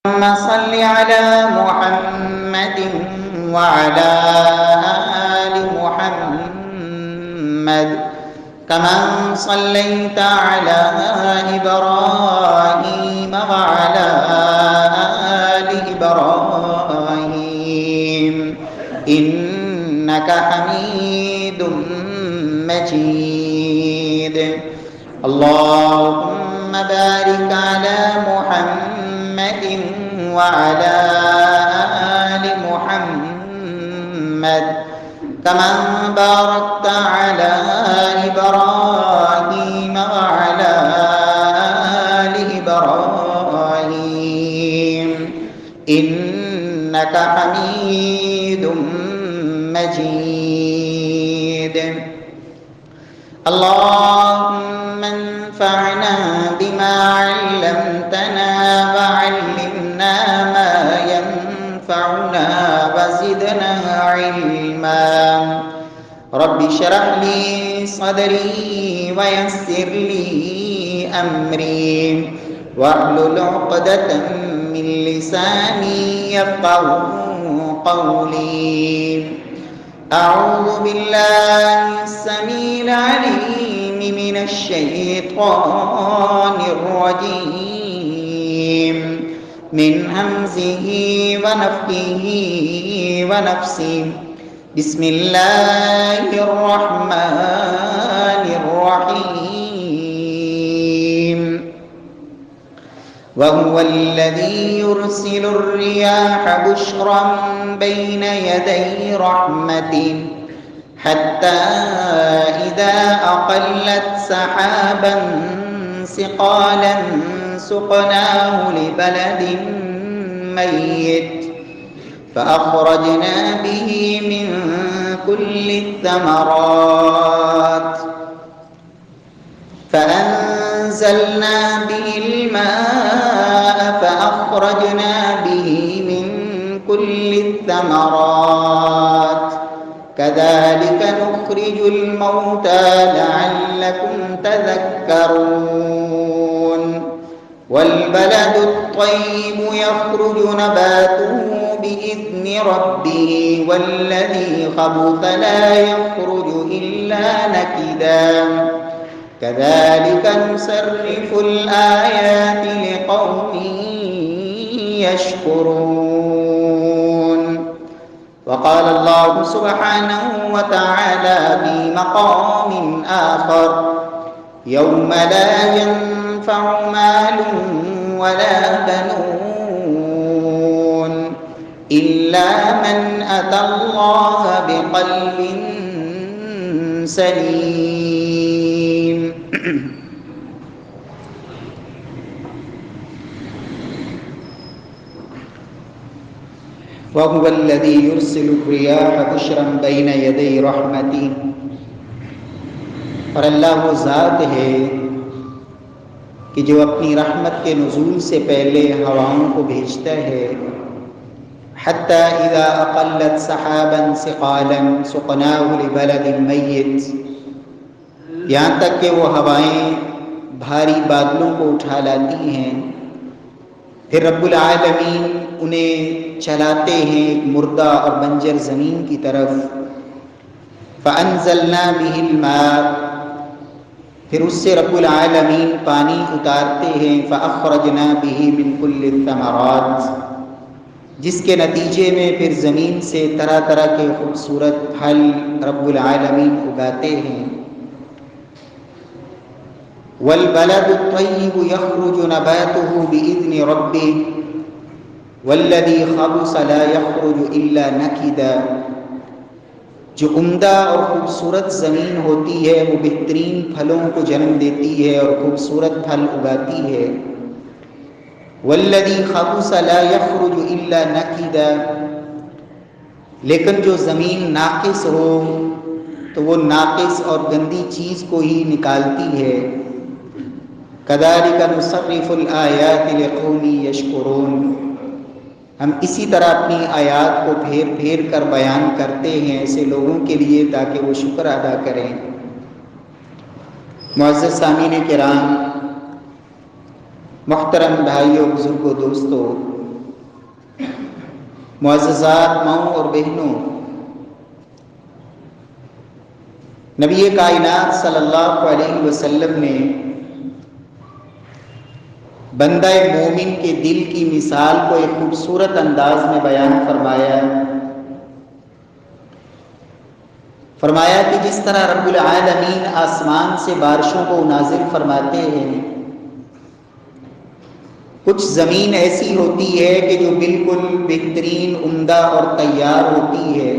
اللهم صل على محمد وعلى آل محمد كما صليت على إبراهيم وعلى آل إبراهيم إنك حميد مجيد. اللهم بارك على محمد وعلى آل محمد كما باركت على إبراهيم وعلى آل إبراهيم إنك حميد مجيد. اللهم انفعنا بما علمتنا وعلمنا ما ينفعنا وزدنا علما. رب اشرح لي صدري ويسر لي أمري واحلل عقدة من لساني يفقهوا قولي. أعوذ بالله السميع العليم من الشيطان الرجيم من همزه ونفخه ونفسه. بسم الله الرحمن الرحيم. وهو الذي يرسل الرياح بشرا بين يدي رحمته حتى إذا أقلت سحابا ثقالا سقناه لبلد ميت فأخرجنا به من كل الثمرات فأنزلنا به الماء فأخرجنا به من كل الثمرات كذلك نخرج الموتى لعلكم تذكرون. والبلد الطيب يخرج نباته بإذن ربه والذي خبث لا يخرج إلا نكدا كذلك نصرف الآيات لقوم يشكرون. وقال الله سبحانه وتعالى في مقام آخر يوم لا ينفع مال ولا بنون إلا من أتى الله بقلب سليم. وهو الذي يرسل الرياح بشرا بين يدي رحمته. اور اللہ وہ ذات ہے کہ جو اپنی رحمت کے نزول سے پہلے ہواؤں کو بھیجتا ہے. حتی اذا اقلت سحابا ثقالا سقناه لبلد میت، یہاں تک کہ وہ ہوائیں بھاری بادلوں کو اٹھا لاتی ہیں، پھر رب العالمین انہیں چلاتے ہیں ایک مردہ اور بنجر زمین کی طرف. فأنزلنا به الماء، پھر اس سے رب العالمین پانی اتارتے ہیں. فأخرجنا به من كل الثمرات، جس کے نتیجے میں پھر زمین سے طرح طرح کے خوبصورت پھل رب العالمین اگاتے ہیں. والبلد الطيب يخرج نباته بإذن ربه والذي خبث لا يخرج إلا نكدا. جو عمدہ اور خوبصورت زمین ہوتی ہے وہ بہترین پھلوں کو جنم دیتی ہے اور خوبصورت پھل اگاتی ہے. والذي خبث لا يخرج إلا نكدا، لیکن جو زمین ناقص ہو تو وہ ناقص اور گندی چیز کو ہی نکالتی ہے. كذلك نصرف الآيات لقوم يشكرون، ہم اسی طرح اپنی آیات کو پھیر پھیر کر بیان کرتے ہیں ایسے لوگوں کے لیے تاکہ وہ شکر ادا کریں. معزز سامعین کرام، محترم بھائیوں، بزرگوں، دوستوں، معززات ماؤں اور بہنوں، نبی کائنات صلی اللہ علیہ وسلم نے بندہ مومن کے دل کی مثال کو ایک خوبصورت انداز میں بیان فرمایا کہ جس طرح رب العالمین آسمان سے بارشوں کو نازل فرماتے ہیں، کچھ زمین ایسی ہوتی ہے کہ جو بالکل بہترین، عمدہ اور تیار ہوتی ہے،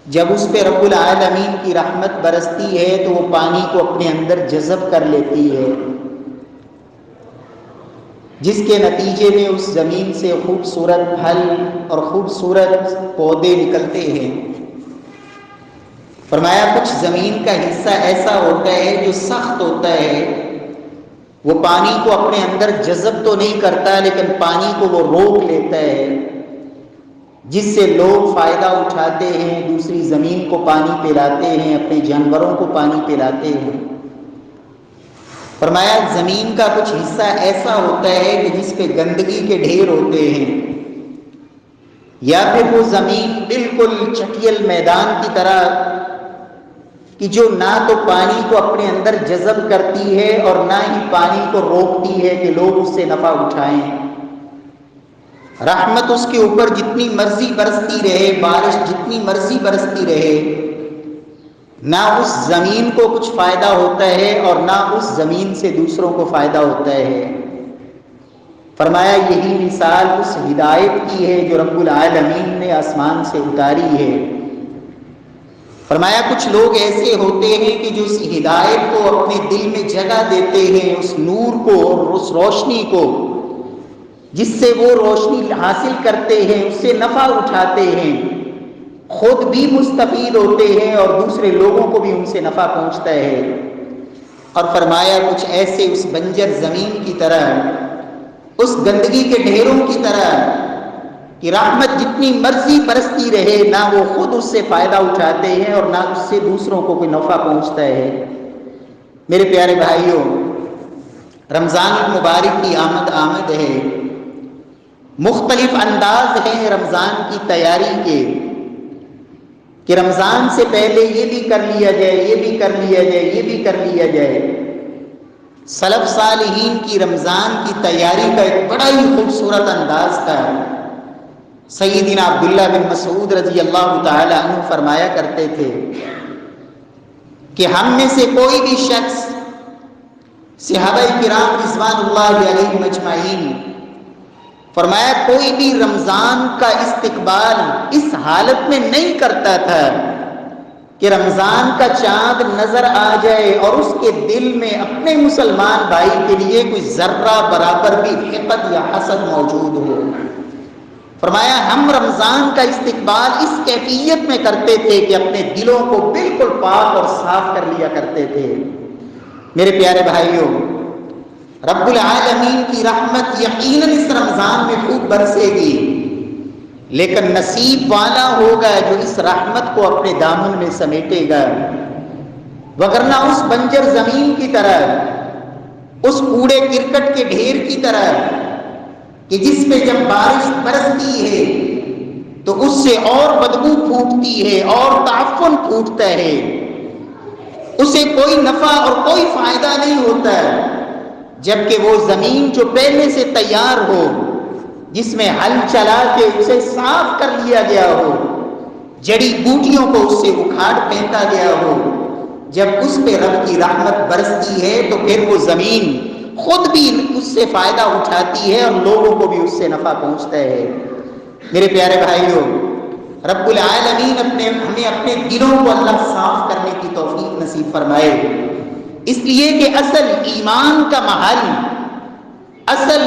جب اس پہ رب العالمین کی رحمت برستی ہے تو وہ پانی کو اپنے اندر جذب کر لیتی ہے، جس کے نتیجے میں اس زمین سے خوبصورت پھل اور خوبصورت پودے نکلتے ہیں۔ فرمایا کچھ زمین کا حصہ ایسا ہوتا ہے جو سخت ہوتا ہے، وہ پانی کو اپنے اندر جذب تو نہیں کرتا لیکن پانی کو وہ روک لیتا ہے، جس سے لوگ فائدہ اٹھاتے ہیں، دوسری زمین کو پانی پلاتے ہیں، اپنے جانوروں کو پانی پلاتے ہیں۔ فرمایا زمین کا کچھ حصہ ایسا ہوتا ہے کہ جس پہ گندگی کے ڈھیر ہوتے ہیں، یا پھر وہ زمین بالکل چٹیل میدان کی طرح کہ جو نہ تو پانی کو اپنے اندر جذب کرتی ہے اور نہ ہی پانی کو روکتی ہے کہ لوگ اس سے نفع اٹھائیں۔ رحمت اس کے اوپر جتنی مرضی برستی رہے، بارش جتنی مرضی برستی رہے، نہ اس زمین کو کچھ فائدہ ہوتا ہے اور نہ اس زمین سے دوسروں کو فائدہ ہوتا ہے۔ فرمایا یہی مثال اس ہدایت کی ہے جو رب العالمین نے آسمان سے اتاری ہے۔ فرمایا کچھ لوگ ایسے ہوتے ہیں کہ جو اس ہدایت کو اپنے دل میں جگہ دیتے ہیں، اس نور کو اور اس روشنی کو، جس سے وہ روشنی حاصل کرتے ہیں، اس سے نفع اٹھاتے ہیں، خود بھی مستفید ہوتے ہیں اور دوسرے لوگوں کو بھی ان سے نفع پہنچتا ہے۔ اور فرمایا کچھ ایسے اس بنجر زمین کی طرح، اس گندگی کے ڈھیروں کی طرح کہ رحمت جتنی مرضی برستی رہے، نہ وہ خود اس سے فائدہ اٹھاتے ہیں اور نہ اس سے دوسروں کو کوئی نفع پہنچتا ہے۔ میرے پیارے بھائیوں، رمضان المبارک کی آمد ہے، مختلف انداز ہیں رمضان کی تیاری کے کہ رمضان سے پہلے یہ بھی کر لیا جائے، یہ بھی کر لیا جائے، یہ بھی کر لیا جائے۔ سلف صالحین کی رمضان کی تیاری کا ایک بڑا ہی خوبصورت انداز تھا۔ سیدنا عبداللہ بن مسعود رضی اللہ تعالی عنہ فرمایا کرتے تھے کہ ہم میں سے کوئی بھی شخص، صحابہ کرام رضوان اللہ علیہم اجمعین، فرمایا کوئی بھی رمضان کا استقبال اس حالت میں نہیں کرتا تھا کہ رمضان کا چاند نظر آ جائے اور اس کے دل میں اپنے مسلمان بھائی کے لیے کوئی ذرہ برابر بھی حقد یا حسد موجود ہو۔ فرمایا ہم رمضان کا استقبال اس کیفیت میں کرتے تھے کہ اپنے دلوں کو بالکل پاک اور صاف کر لیا کرتے تھے۔ میرے پیارے بھائیوں، رب العالمین کی رحمت یقیناً اس رمضان میں خوب برسے گی، لیکن نصیب والا ہوگا جو اس رحمت کو اپنے دامن میں سمیٹے گا، وگرنہ اس بنجر زمین کی طرح، اس کوڑے کرکٹ کے ڈھیر کی طرح کہ جس پہ جب بارش برستی ہے تو اس سے اور بدبو پھوٹتی ہے اور تعفن پھوٹتا ہے، اسے کوئی نفع اور کوئی فائدہ نہیں ہوتا، جبکہ وہ زمین جو پہلے سے تیار ہو، جس میں ہل چلا کے اسے صاف کر لیا گیا ہو، جڑی بوٹیوں کو اس سے اکھاڑ پھینکا گیا ہو، جب اس پہ رب کی رحمت برستی ہے تو پھر وہ زمین خود بھی اس سے فائدہ اٹھاتی ہے اور لوگوں کو بھی اس سے نفع پہنچتا ہے۔ میرے پیارے بھائیوں، رب العالمین ہمیں اپنے دلوں کو اللہ صاف کرنے کی توفیق نصیب فرمائے، اس لیے کہ اصل ایمان کا محل، اصل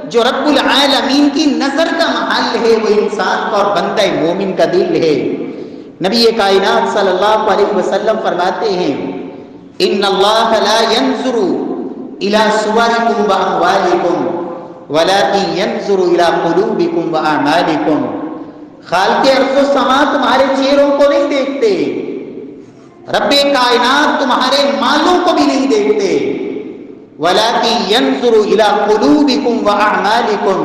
جو رب العالمین کی نظر کا محل ہے، وہ انسان کا اور بندہ مومن کا دل ہے۔ نبی کائنات صلی اللہ علیہ وسلم فرماتے ہیں ان اللہ لا ينظر الى صورکم واموالکم ولکن ينظر الى قلوبکم واعمالکم۔ خالق ارض و سما تمہارے چہروں کو نہیں دیکھتے، رب کائنات تمہارے مالوں کو بھی نہیں دیکھتے، وَلَكِنْ يَنْظُرُ إِلَىٰ قُلُوبِكُمْ وَأَعْمَالِكُمْ،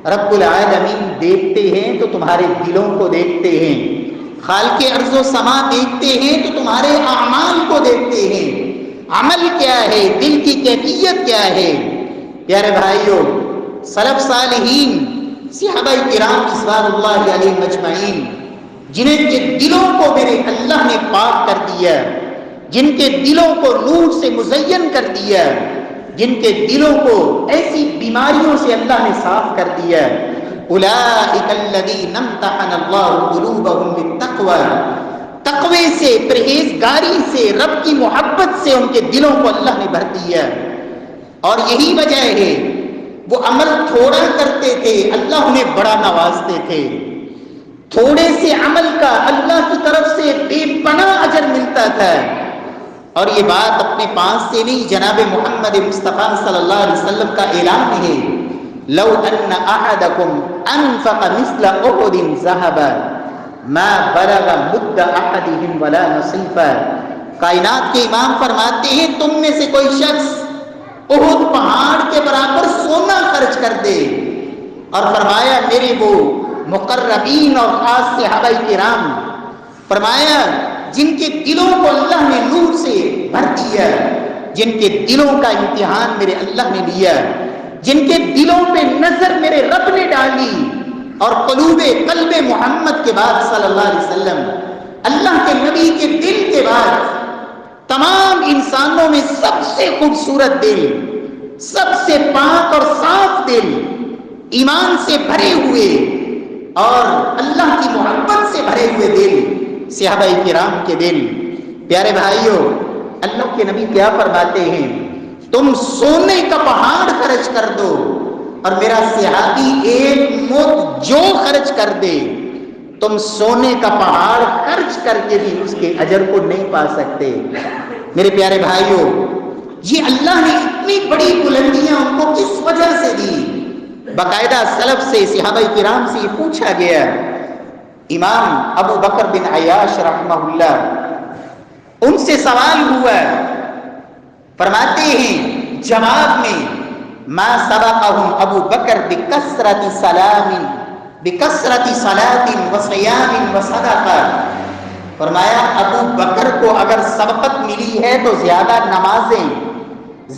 رب العالمین دیکھتے ہیں تو تمہارے دلوں کو دیکھتے ہیں، خالق ارض و سما دیکھتے ہیں تو تمہارے اعمال کو دیکھتے ہیں، عمل کیا ہے، دل کی کیفیت کیا ہے۔ پیارے بھائیوں، سلف صالحین، صحابہ کرام رضوان اللہ علیہ مجمعین، جنہیں کے دلوں کو میرے اللہ نے پاک کر دیا، جن کے دلوں کو نور سے مزین کر دیا، جن کے دلوں کو ایسی بیماریوں سے اللہ نے صاف کر دیا، اولئک الذین امتحن اللہ قلوبہم بالتقوی، تقوی سے، پرہیزگاری سے، رب کی محبت سے ان کے دلوں کو اللہ نے بھر دیا۔ اور یہی وجہ ہے وہ عمل تھوڑا کرتے تھے، اللہ انہیں بڑا نوازتے تھے۔ تھوڑے سے عمل کا اللہ کی طرف سے بے پناہ اجر ملتا تھا۔ اور یہ بات اپنے پاس سے نہیں، جناب محمد مصطفیٰ صلی اللہ علیہ وسلم کا اعلان ہے، لو ان احدکم انفق مثل احد ذهبا ما بلغ مد احدهم ولا نصیفا۔ کائنات کے امام فرماتے ہیں تم میں سے کوئی شخص احد پہاڑ کے برابر سونا خرچ کر دے، اور فرمایا میرے وہ مقربین اور خاص صحابہ کرام، فرمایا جن کے دلوں کو اللہ نے نور سے بھر دیا، جن کے دلوں کا امتحان میرے اللہ نے لیا، جن کے دلوں پہ نظر میرے رب نے ڈالی، اور قلب محمد کے بعد صلی اللہ علیہ وسلم، اللہ کے نبی کے دل کے بعد تمام انسانوں میں سب سے خوبصورت دل، سب سے پاک اور صاف دل، ایمان سے بھرے ہوئے اور اللہ کی محبت سے بھرے ہوئے دل، صحابہ کرام کے دل۔ پیارے بھائیوں، اللہ کے نبی کیا فرماتے ہیں، تم سونے کا پہاڑ خرچ کر دو اور میرا صحابی ایک مد جو خرچ کر دے، تم سونے کا پہاڑ خرچ کر کے بھی اس کے اجر کو نہیں پا سکتے۔ میرے پیارے بھائیوں، یہ اللہ نے اتنی بڑی بلندیاں ان کو کس وجہ سے دی؟ باقاعدہ سلف سے، صحابہ کرام سے یہ پوچھا گیا۔ امام ابو بکر بن عیاش رحمہ اللہ، ان سے سوال ہوا، فرماتے ہیں جواب میں، ما سبقہم ابو بکر بکثرت سلام بکثرت صلاۃ وصیام وصدقہ، فرمایا ابو بکر کو اگر سبقت ملی ہے تو زیادہ نمازیں،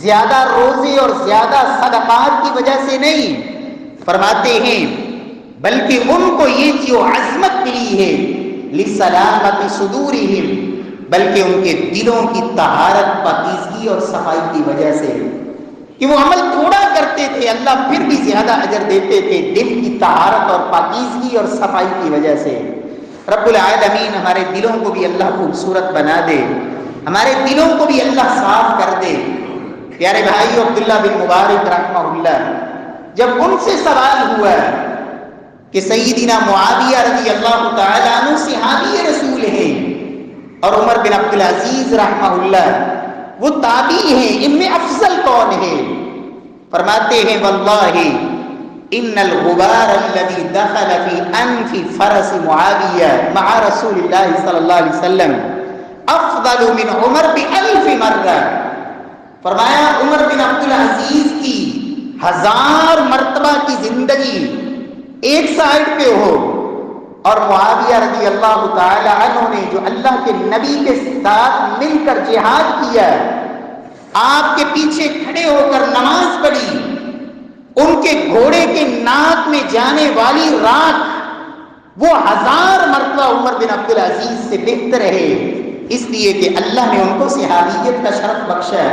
زیادہ روزے اور زیادہ صدقات کی وجہ سے نہیں، فرماتے ہیں بلکہ ان کو یہ جو عظمت ملی ہے لسلامت صدورہم، بلکہ ان کے دلوں کی طہارت، پاکیزگی اور صفائی کی وجہ سے، کہ وہ عمل تھوڑا کرتے تھے اللہ پھر بھی زیادہ اجر دیتے تھے، دل کی طہارت اور پاکیزگی اور صفائی کی وجہ سے۔ رب العالمین ہمارے دلوں کو بھی اللہ خوبصورت بنا دے، ہمارے دلوں کو بھی اللہ صاف کر دے۔ پیارے بھائی، عبداللہ بن مبارک رحمہ اللہ، جب ان سے سوال ہوا کہ سیدنا معاویہ رضی اللہ تعالیٰ عنہ صحابی رسول ہیں اور عمر بن عبدالعزیز رحمہ اللہ وہ تابعی ہیں، ان میں افضل کون ہے؟ فرماتے ہیں واللہ ان الغبار الذي دخل في انف فرس معاویہ مع رسول اللہ صلی اللہ علیہ وسلم افضل من عمر بألف مرہ۔ فرمایا عمر بن عبدالعزیز کی 1000 مرتبہ کی زندگی ایک سائڈ پہ ہو، اور معاویہ رضی اللہ تعالی عنہ نے جو اللہ کے نبی کے ساتھ مل کر جہاد کیا، آپ کے پیچھے کھڑے ہو کر نماز پڑھی، ان کے گھوڑے کے ناک میں جانے والی راکھ وہ 1000 مرتبہ عمر بن عبدالعزیز سے بہتر ہے، اس لیے کہ اللہ نے ان کو صحابیت کا شرف بخشا،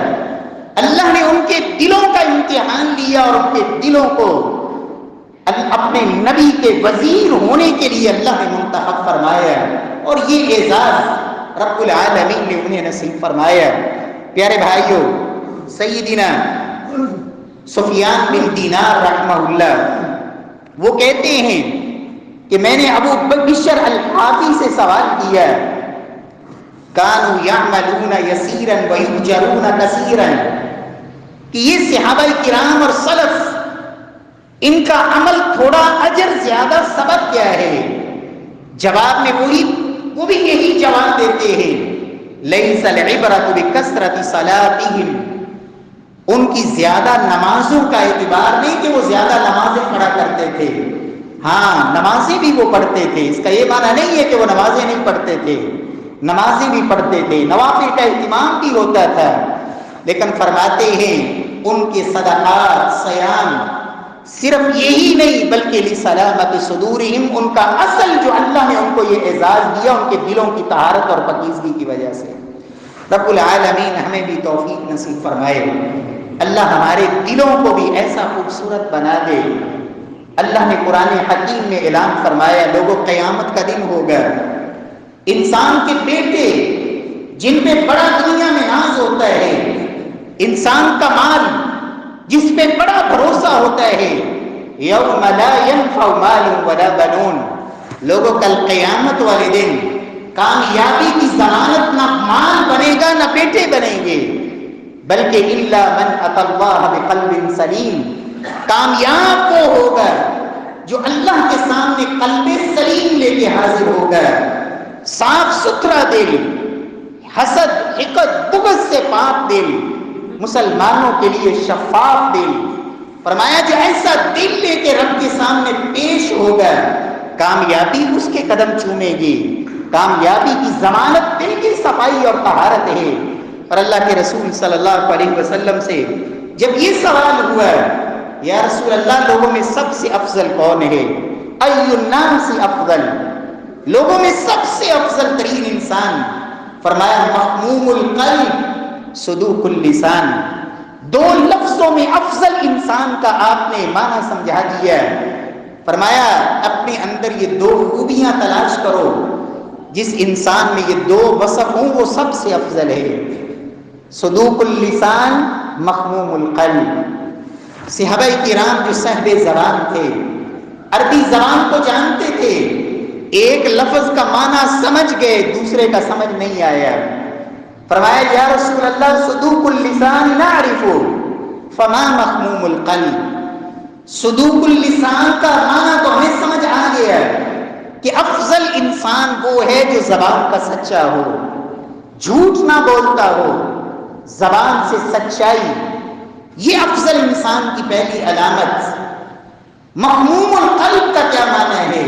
اللہ نے ان کے دلوں کا امتحان لیا اور ان کے دلوں کو اپنے نبی کے وزیر ہونے کے لیے اللہ نے منتخب فرمایا، اور یہ اعزاز رب العالمین نے انہیں نصیب فرمایا۔ پیارے بھائیوں، سیدنا سفیان بن دینار رحمہ اللہ وہ کہتے ہیں کہ میں نے ابو بشر الحافی سے سوال کیا، کانوا یعملون یسیرا ویؤجرون کثیرا، کہ یہ صحابہ کرام اور سلف، ان کا عمل تھوڑا اجر زیادہ، سبب کیا ہے؟ جواب میں وہ بھی یہی جواب دیتے ہیں، لیس العبرۃ بکثرۃ صلاتہم، ان کی زیادہ نمازوں کا اعتبار نہیں کہ وہ زیادہ نمازیں پڑھا کرتے تھے، ہاں نمازیں بھی وہ پڑھتے تھے، اس کا یہ معنی نہیں ہے کہ وہ نمازیں نہیں پڑھتے تھے، نمازیں بھی پڑھتے تھے، نوافل کا اہتمام بھی ہوتا تھا، لیکن فرماتے ہیں ان کے صدقات سیام صرف یہی نہیں بلکہ لسلامت صدورہم، ان کا اصل جو اللہ نے ان کو یہ اعزاز دیا ان کے دلوں کی طہارت اور پاکیزگی کی وجہ سے۔ رب العالمین ہمیں بھی توفیق نصیب فرمائے، اللہ ہمارے دلوں کو بھی ایسا خوبصورت بنا دے۔ اللہ نے قرآن حکیم میں اعلان فرمایا، لوگوں قیامت کا دن ہوگا، انسان کے بیٹے جن پہ بڑا دنیا میں ناز ہوتا ہے، انسان کا مال جس پہ بڑا بھروسہ ہوتا ہے، یوم لا ينفع مال ولا بنون، لوگوں کل قیامت والے دن کامیابی کی ضمانت نہ مال بنے گا نہ بیٹے بنیں گے، بلکہ الا من اتى اللہ بقلب سلیم، کامیاب وہ ہوگا جو اللہ کے سامنے قلب سلیم لے کے حاضر ہوگا، صاف ستھرا دل، حسد حقد بغض سے پاک دل، مسلمانوں کے لیے شفاف دل۔ فرمایا جو ایسا دل لے کے رب کے سامنے پیش ہوگا، کامیابی اس کے قدم چومے گی، کامیابی کی ضمانت دل کی صفائی اور طہارت ہے۔ اور اللہ کے رسول صلی اللہ علیہ وسلم سے جب یہ سوال ہوا، یا رسول اللہ لوگوں میں سب سے افضل کون ہے؟ ای الناس افضل، لوگوں میں سب سے افضل ترین انسان، فرمایا مخموم القلب صدوق اللسان، دو لفظوں میں افضل انسان کا آپ نے معنی سمجھا دیا۔ فرمایا اپنے اندر یہ دو خوبیاں تلاش کرو، جس انسان میں یہ دو وصف ہوں وہ سب سے افضل ہے، صدوق اللسان مخموم القلب۔ صحابہ کرام جو صاحب زبان تھے، عربی زبان کو جانتے تھے، ایک لفظ کا معنی سمجھ گئے، دوسرے کا سمجھ نہیں آیا، فرمایا یا رسول اللہ صدوق اللسان نعرف فما مخموم القلب، صدوق اللسان کا معنی تو ہمیں سمجھ آ گیا کہ افضل انسان وہ ہے جو زبان کا سچا ہو، جھوٹ نہ بولتا ہو، زبان سے سچائی، یہ افضل انسان کی پہلی علامت۔ مخموم القلب کا کیا معنی ہے؟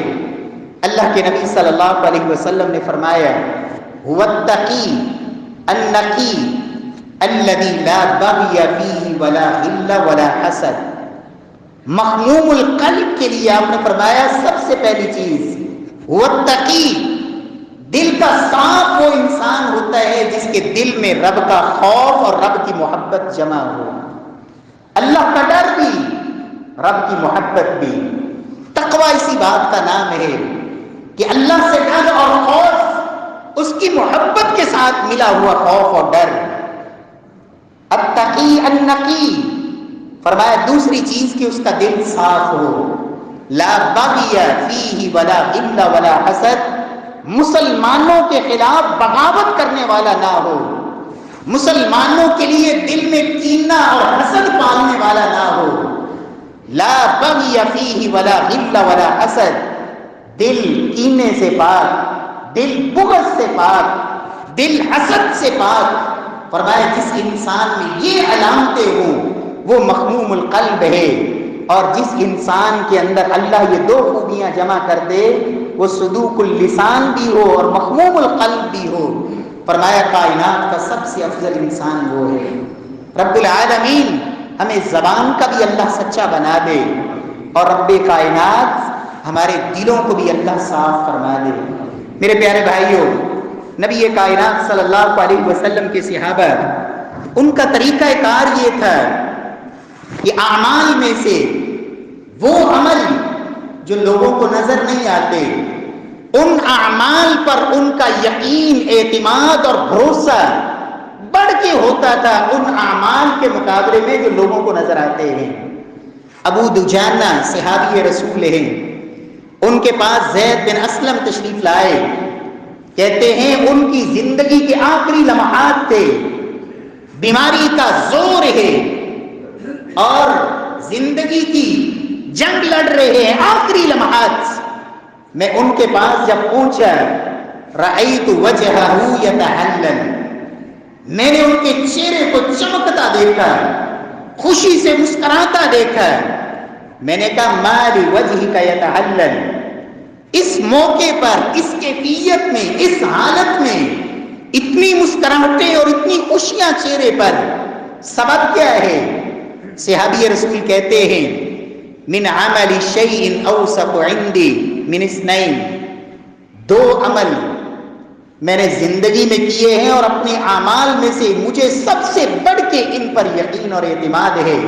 اللہ کے نبی صلی اللہ علیہ وسلم نے فرمایا هو التقی النقی الذی لا بغی فیہ ولا غل ولا حسد۔ مخموم القلب کے لیے آپ نے فرمایا سب سے پہلی چیز هو التقی، دل کا صاف وہ انسان ہوتا ہے جس کے دل میں رب کا خوف اور رب کی محبت جمع ہو، اللہ کا ڈر بھی رب کی محبت بھی۔ تقوی اسی بات کا نام ہے کہ اللہ سے ڈر اور خوف اس کی محبت کے ساتھ ملا ہوا خوف اور ڈر۔ التقی النقی، فرمایا دوسری چیز کہ اس کا دل صاف ہو، لا بغی فیہ ولا غل ولا حسد، مسلمانوں کے خلاف بغاوت کرنے والا نہ ہو، مسلمانوں کے لیے دل میں کینہ اور حسد پالنے والا نہ ہو۔ لا بغی فیہ ولا غل ولا حسد، دل کینے سے پاک، دل بغض سے پاک، دل حسد سے پاک۔ فرمایا جس انسان میں یہ علامتیں ہوں وہ مخموم القلب ہے، اور جس انسان کے اندر اللہ یہ دو خوبیاں جمع کر دے وہ صدوق اللسان بھی ہو اور مخموم القلب بھی ہو۔ فرمایا کائنات کا سب سے افضل انسان وہ ہے۔ رب العالمین ہمیں زبان کا بھی اللہ سچا بنا دے، اور رب کائنات ہمارے دلوں کو بھی اللہ صاف فرما دے۔ میرے پیارے بھائیوں، نبی کائنات صلی اللہ علیہ وسلم کے صحابہ، ان کا طریقہ کار یہ تھا کہ اعمال میں سے وہ عمل جو لوگوں کو نظر نہیں آتے، ان اعمال پر ان کا یقین، اعتماد اور بھروسہ بڑھ کے ہوتا تھا ان اعمال کے مقابلے میں جو لوگوں کو نظر آتے ہیں۔ ابو دجانہ صحابی رسول ہیں، ان کے پاس زید بن اسلم تشریف لائے، کہتے ہیں ان کی زندگی کے آخری لمحات تھے، بیماری کا زور ہے اور زندگی کی جنگ لڑ رہے ہیں، آخری لمحات۔ میں ان کے پاس جب پہنچا، رأیت وجہہ یتحلل، میں نے ان کے چہرے کو چمکتا دیکھا، خوشی سے مسکراتا دیکھا، میں نے کہا مالی وجہک یتعلل، اس موقع پر، اس کیفیت میں، اس حالت میں اتنی مسکراہٹیں اور اتنی خوشیاں چہرے پر، سبب کیا ہے؟ صحابی رسول کہتے ہیں من عمل شیء اوثق عندی من اثنین، دو عمل میں نے زندگی میں کیے ہیں اور اپنے اعمال میں سے مجھے سب سے بڑھ کے ان پر یقین اور اعتماد ہے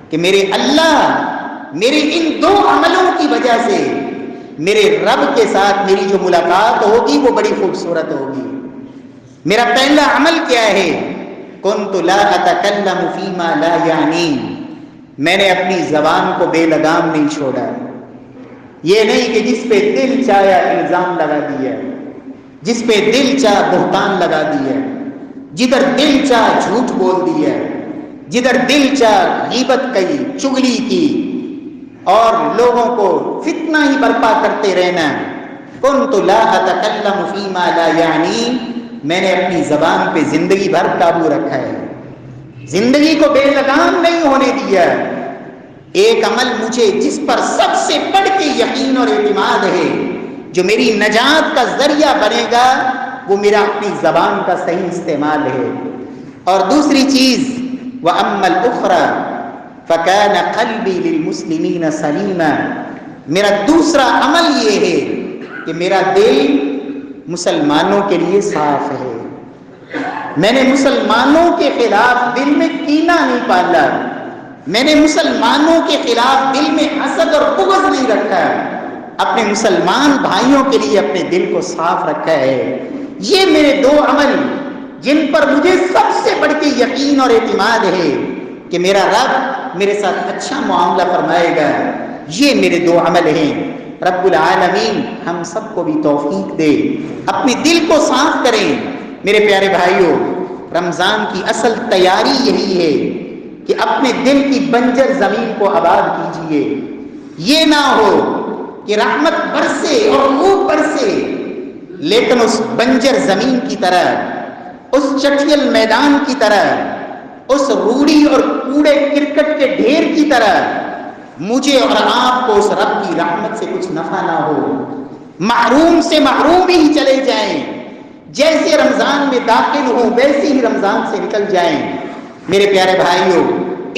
کہ میرے اللہ میرے ان دو عملوں کی وجہ سے میرے رب کے ساتھ میری جو ملاقات ہوگی وہ بڑی خوبصورت ہوگی۔ میرا پہلا عمل کیا ہے؟ کنت لا اتکلم فیما لا یعنی، میں نے اپنی زبان کو بے لگام نہیں چھوڑا، یہ نہیں کہ جس پہ دل چاہا الزام لگا دیا، جس پہ دل چاہ بہتان لگا دیا، جدھر دل چاہ جھوٹ بول دیا، جدھر دل چاہ غیبت کی، چغلی کی اور لوگوں کو فتنہ ہی برپا کرتے رہنا۔ کنت لا اتکلم فیما لا یعنی، میں نے اپنی زبان پہ زندگی بھر قابو رکھا ہے، زندگی کو بے لگام نہیں ہونے دیا۔ ایک عمل مجھے جس پر سب سے بڑھ کے یقین اور اعتماد ہے، جو میری نجات کا ذریعہ بنے گا، وہ میرا اپنی زبان کا صحیح استعمال ہے۔ اور دوسری چیز وَأَمَّا الْأُخْرَى فَكَانَ قَلْبِي لِلْمُسْلِمِينَ سَلِيمًا، میرا دوسرا عمل یہ ہے کہ میرا دل مسلمانوں کے لیے صاف ہے، میں نے مسلمانوں کے خلاف دل میں کینہ نہیں پالا، میں نے مسلمانوں کے خلاف دل میں حسد اور بغض نہیں رکھا، اپنے مسلمان بھائیوں کے لیے اپنے دل کو صاف رکھا ہے۔ یہ میرے دو عمل جن پر مجھے سب سے بڑھ کے یقین اور اعتماد ہے کہ میرا رب میرے ساتھ اچھا معاملہ فرمائے گا، یہ میرے دو عمل ہیں۔ رب العالمین ہم سب کو بھی توفیق دے، اپنے دل کو صاف کریں۔ میرے پیارے بھائیوں، رمضان کی اصل تیاری یہی ہے کہ اپنے دل کی بنجر زمین کو آباد کیجئے۔ یہ نہ ہو کہ رحمت برسے اور خوب برسے، لیکن اس بنجر زمین کی طرح، اس چٹیل میدان کی طرح، اس روڑی اور کوڑے کرکٹ کے ڈھیر کی طرح مجھے اور آپ کو اس رب کی رحمت سے کچھ نفع نہ ہو، محروم سے محروم ہی چلے جائیں، جیسے رمضان میں داخل ہوں ویسے ہی رمضان سے نکل جائیں۔ میرے پیارے بھائیوں،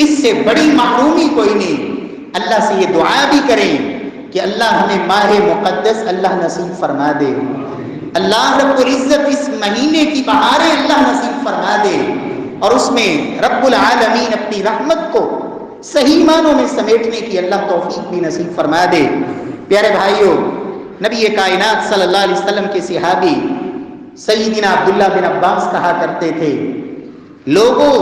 اس سے بڑی محرومی کوئی نہیں۔ اللہ سے یہ دعا بھی کریں کہ اللہ ہمیں ماہ مقدس اللہ نصیب فرما دے، اللہ رب العزت اس مہینے کی بہاریں اللہ نصیب فرما دے، اور اس میں رب العالمین اپنی رحمت کو صحیح معنوں میں سمیٹنے کی اللہ توفیق بھی نصیب فرما دے۔ پیارے بھائیوں، نبی کائنات صلی اللہ علیہ وسلم کے صحابی سیدنا عبداللہ بن عباس کہا کرتے تھے، لوگوں،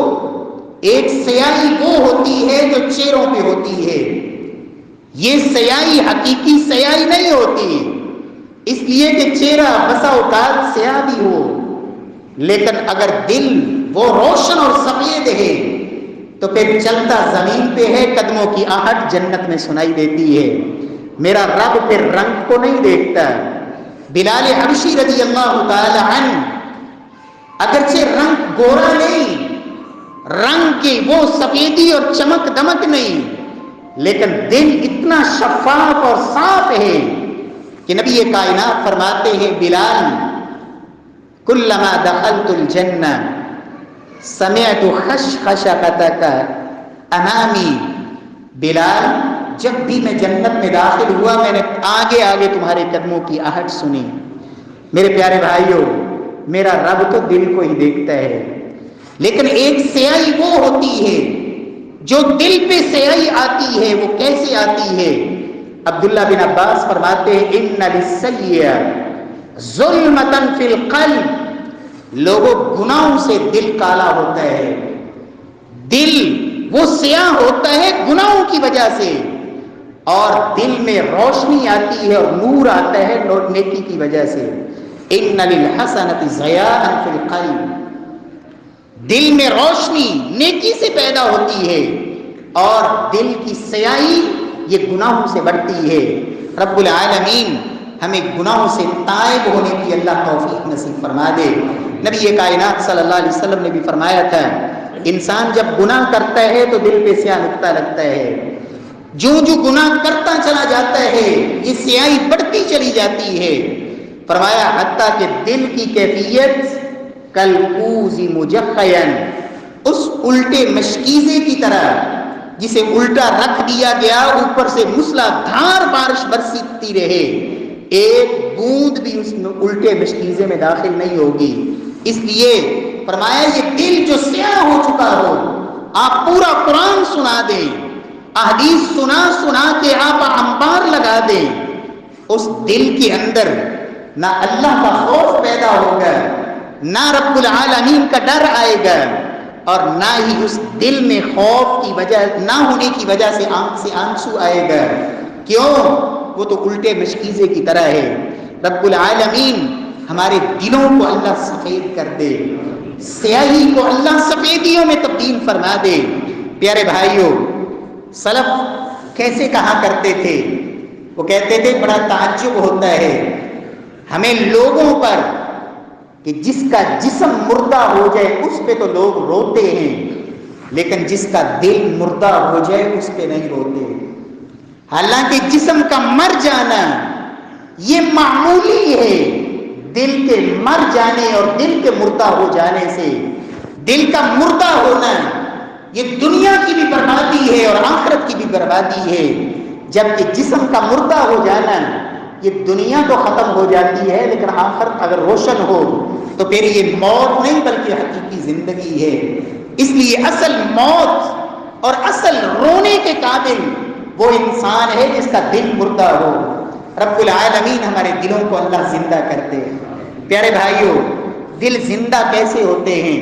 ایک سیاہی وہ ہوتی ہے جو چہروں پہ ہوتی ہے، یہ سیاہی حقیقی سیاہی نہیں ہوتی، اس لیے کہ چہرہ بسا اوقات سیاہ بھی ہو، لیکن اگر دل وہ روشن اور سفید ہے تو پھر چلتا زمین پہ ہے، قدموں کی آہٹ جنت میں سنائی دیتی ہے۔ میرا رب پھر رنگ کو نہیں دیکھتا۔ بلال حبشی رضی اللہ تعالی عنہ اگرچہ رنگ گورا نہیں، رنگ کی وہ سفیدی اور چمک دمک نہیں، لیکن دل اتنا شفاف اور صاف ہے کہ نبی کائنات فرماتے ہیں، بلال کلما دخلت الجنہ سمعت خشخشتک امامی، بلال جب بھی میں جنت میں داخل ہوا میں نے آگے آگے تمہارے قدموں کی آہٹ سنی۔ میرے پیارے بھائیوں، میرا رب تو دل کو ہی دیکھتا ہے، لیکن ایک سیاہی وہ ہوتی ہے جو دل پہ سیاہی آتی ہے، وہ کیسے آتی ہے؟ عبداللہ بن عباس فرماتے ہیں، ان للسیئ ظلمۃ فی القلب، لوگوں گناہوں سے دل کالا ہوتا ہے، دل وہ سیاہ ہوتا ہے گناہوں کی وجہ سے، اور دل میں روشنی آتی ہے اور نور آتا ہے نیکی کی وجہ سے۔ ان للحسنۃ ضیاء فی القلب، دل میں روشنی نیکی سے پیدا ہوتی ہے، اور دل کی سیاہی یہ گناہوں سے بڑھتی ہے۔ رب العالمین ہمیں گناہوں سے تائب ہونے کی اللہ توفیق نصیب فرما دے۔ نبی کائنات صلی اللہ علیہ وسلم نے بھی فرمایا تھا، انسان جب گناہ کرتا ہے تو دل پہ سیاہ نقطہ لگتا ہے، جو گناہ کرتا چلا جاتا ہے یہ سیاہی بڑھتی چلی جاتی ہے۔ فرمایا حتیٰ کہ دل کی کیفیت کالکوز مجخین، اس الٹے مشکیزے کی طرح جسے الٹا رکھ دیا گیا، اوپر سے موسلادھار بارش برستی رہے، ایک بوند بھی اس میں الٹے مشکیزے میں داخل نہیں ہوگی۔ اس لیے فرمایا یہ دل جو سیاہ ہو چکا ہو، آپ پورا قرآن سنا دیں، احادیث سنا کے آپ انبار لگا دیں، اس دل کے اندر نہ اللہ کا خوف پیدا ہوگا، نہ رب العالمین کا ڈر آئے گا، اور نہ ہی اس دل میں خوف کی وجہ نہ ہونے کی وجہ سے آنکھ سے آنسو آئے گا۔ کیوں؟ وہ تو الٹے مشکیزے کی طرح ہے۔ رب العالمین ہمارے دلوں کو اللہ سفید کر دے، سیاہی کو اللہ سفیدیوں میں تبدیل فرما دے۔ پیارے بھائیوں، سلف کیسے کہا کرتے تھے؟ وہ کہتے تھے بڑا تعجب ہوتا ہے ہمیں لوگوں پر کہ جس کا جسم مردہ ہو جائے اس پہ تو لوگ روتے ہیں، لیکن جس کا دل مردہ ہو جائے اس پہ نہیں روتے۔ حالانکہ جسم کا مر جانا یہ معمولی ہے، دل کے مر جانے اور دل کے مردہ ہو جانے سے، دل کا مردہ ہونا یہ دنیا کی بھی بربادی ہے اور آخرت کی بھی بربادی ہے، جبکہ جسم کا مردہ ہو جانا یہ دنیا تو ختم ہو جاتی ہے، لیکن آخرت اگر روشن ہو تو پھر یہ موت نہیں بلکہ حقیقی زندگی ہے۔ اس لیے اصل موت اور اصل رونے کے قابل وہ انسان ہے جس کا دل مردہ ہو۔ رب العالمین ہمارے دلوں کو اللہ زندہ کرتے ہیں۔ پیارے بھائیوں، دل زندہ کیسے ہوتے ہیں؟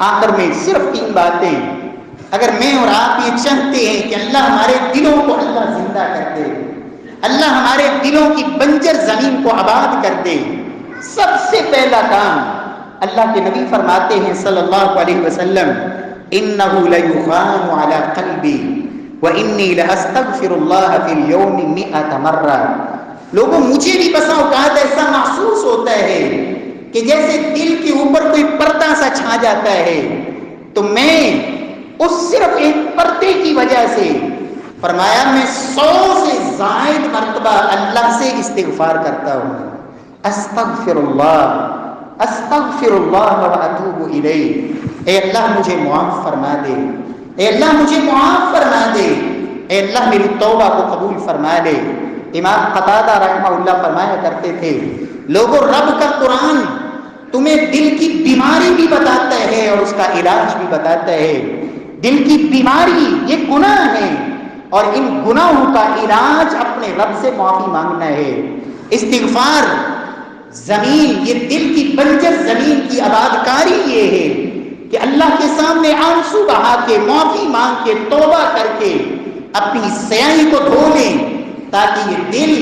آخر میں صرف 3 باتیں۔ اگر میں اور آپ یہ چاہتے ہیں کہ اللہ ہمارے دلوں کو اللہ زندہ کر دے، اللہ ہمارے دلوں کی بنجر زمین کو آباد کر دے، سب سے پہلا کام اللہ کے نبی فرماتے ہیں صلی اللہ علیہ وسلم، إِنَّهُ لَيُخَانُ عَلَى قَلْبِي وَإِنِّي لَأَسْتَغْفِرُ اللَّهَ فِي الْيَوْمِ 100 مرة۔ لوگوں، مجھے بھی بسا اوقات ایسا محسوس ہوتا ہے کہ جیسے دل کے اوپر کوئی پردہ سا چھا جاتا ہے، تو میں اس صرف ایک پردے کی وجہ سے، فرمایا میں 100 سے زائد مرتبہ اللہ سے استغفار کرتا ہوں، استغفر اللہ واتوب الیہ، اے اللہ مجھے معاف فرما دے، اے اللہ مجھے معاف فرما دے، اے اللہ میری توبہ کو قبول فرما لے۔ امام قتادہ رحمہ اللہ فرمایا کرتے تھے، لوگوں رب کا قرآن تمہیں دل کی بیماری بھی بتاتا ہے اور اس کا علاج بھی بتاتا ہے۔ دل کی بیماری یہ گناہ ہے، اور ان گناہوں کا علاج اپنے رب سے معافی مانگنا ہے۔ استغفار زمین، یہ دل کی بنجر زمین کی آباد کاری یہ ہے کہ اللہ کے سامنے آنسو بہا کے، معافی مانگ کے، توبہ کر کے اپنی سیاہی کو دھو لیں، تاکہ یہ دل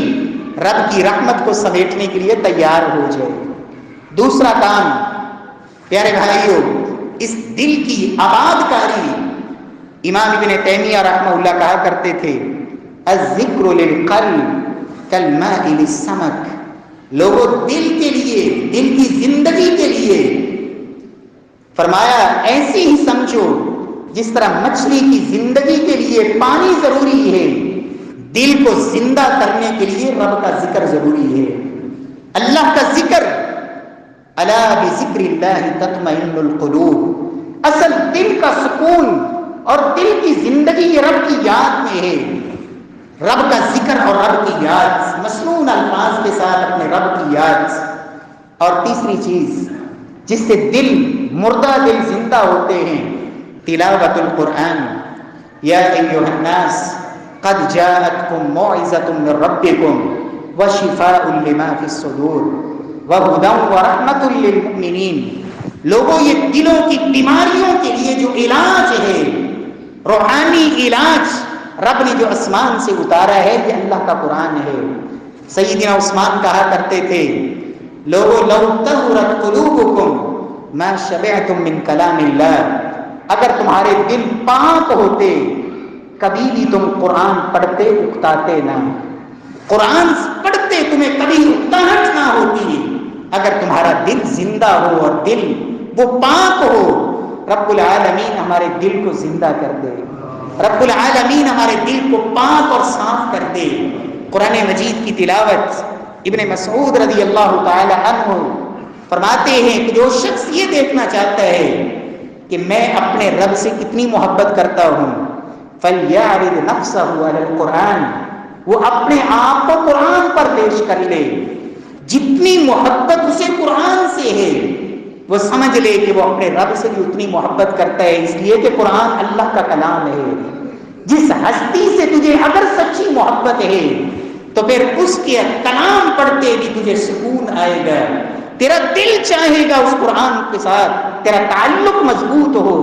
رب کی رحمت کو سمیٹنے کے لیے تیار ہو جائے۔ دوسرا کام پیارے بھائیوں، اس دل کی آباد کاری، امام ابن تیمیہ رحمہ اللہ کہا کرتے تھے، الذکر للقلب کالماء للسمک۔ لوگوں، دل کے لیے، دل کی زندگی کے لیے فرمایا ایسے ہی سمجھو جس طرح مچھلی کی زندگی کے لیے پانی ضروری ہے، دل کو زندہ کرنے کے لیے رب کا ذکر ضروری ہے، اللہ کا ذکر۔ الا بذکر اللہ تطمئن القلوب، اصل دل کا سکون اور دل کی زندگی یہ رب کی یاد میں ہے، رب کا ذکر اور رب کی یاد، مسنون الفاظ کے ساتھ اپنے رب کی یاد۔ اور تیسری چیز جس سے دل مردہ دل زندہ ہوتے ہیں، تلاوت القرآن۔ یا ایھا الناس قد جاءتکم موعظۃ من ربکم وشفاء لما فی الصدور وہدی ورحمۃ للمؤمنین۔ لوگوں، یہ دلوں کی بیماریوں کے لیے جو علاج ہے، روحانی علاج رب نے جو آسمان سے اتارا ہے، یہ اللہ کا قرآن ہے۔ سیدنا عثمان کہا کرتے تھے، لوگوں لو طہرت قلوبکم ما شبعتم من کلام اللہ، اگر تمہارے دل پاک ہوتے کبھی بھی تم قرآن پڑھتے اکتاتے نہ، قرآن پڑھتے تمہیں کبھی اکتاہٹ نہ ہوتی۔ اگر تمہارا دل زندہ ہو اور دل وہ پاک ہو، رب العالمین ہمارے دل کو زندہ کر دے، رب العالمین ہمارے دل کو پاک اور صاف کر دے۔ قرآن مجید کی تلاوت، ابن مسعود رضی اللہ تعالی عنہ فرماتے ہیں کہ جو شخص یہ دیکھنا چاہتا ہے کہ میں اپنے رب سے کتنی محبت کرتا ہوں، فَلْيَعْرِضْ نَفْسَهُ عَلَى الْقُرْآنِ، وہ اپنے آپ کو قرآن پر پیش کر لے۔ جتنی محبت اسے قرآن سے ہے وہ سمجھ لے کہ وہ اپنے رب سے بھی اتنی محبت کرتا ہے، اس لیے کہ قرآن اللہ کا کلام ہے۔ جس ہستی سے تجھے اگر سچی محبت ہے تو پھر اس کے کلام پڑھتے بھی تجھے سکون آئے گا، تیرا دل چاہے گا اس قرآن کے ساتھ تیرا تعلق مضبوط ہو،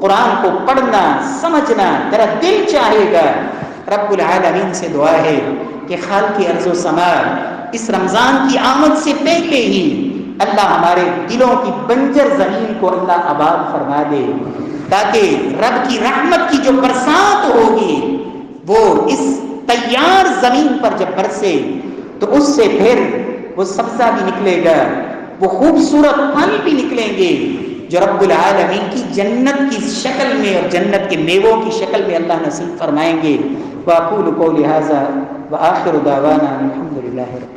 قرآن کو پڑھنا سمجھنا تیرا دل چاہے گا۔ رب العالمین سے دعا ہے کہ خالق ارض و سماء اس رمضان کی آمد سے پہلے ہی اللہ ہمارے دلوں کی بنجر زمین کو اللہ آباد فرما دے، تاکہ رب کی رحمت کی جو برسات ہوگی وہ اس تیار زمین پر جب برسے تو اس سے پھر وہ سبزہ بھی نکلے گا، وہ خوبصورت پھل بھی نکلیں گے جو رب العالمین کی جنت کی شکل میں اور جنت کے میووں کی شکل میں اللہ نصیب فرمائیں گے۔ وَأَقُولُ قَوْلِي هَذَا وَآخِرُ دَعْوَانَا أَنِ الْحَمْدُ لِلَّهِ رَبِّ الْعَالَمِينَ۔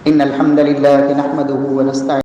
إن الحمد لله نحمده ونستعينه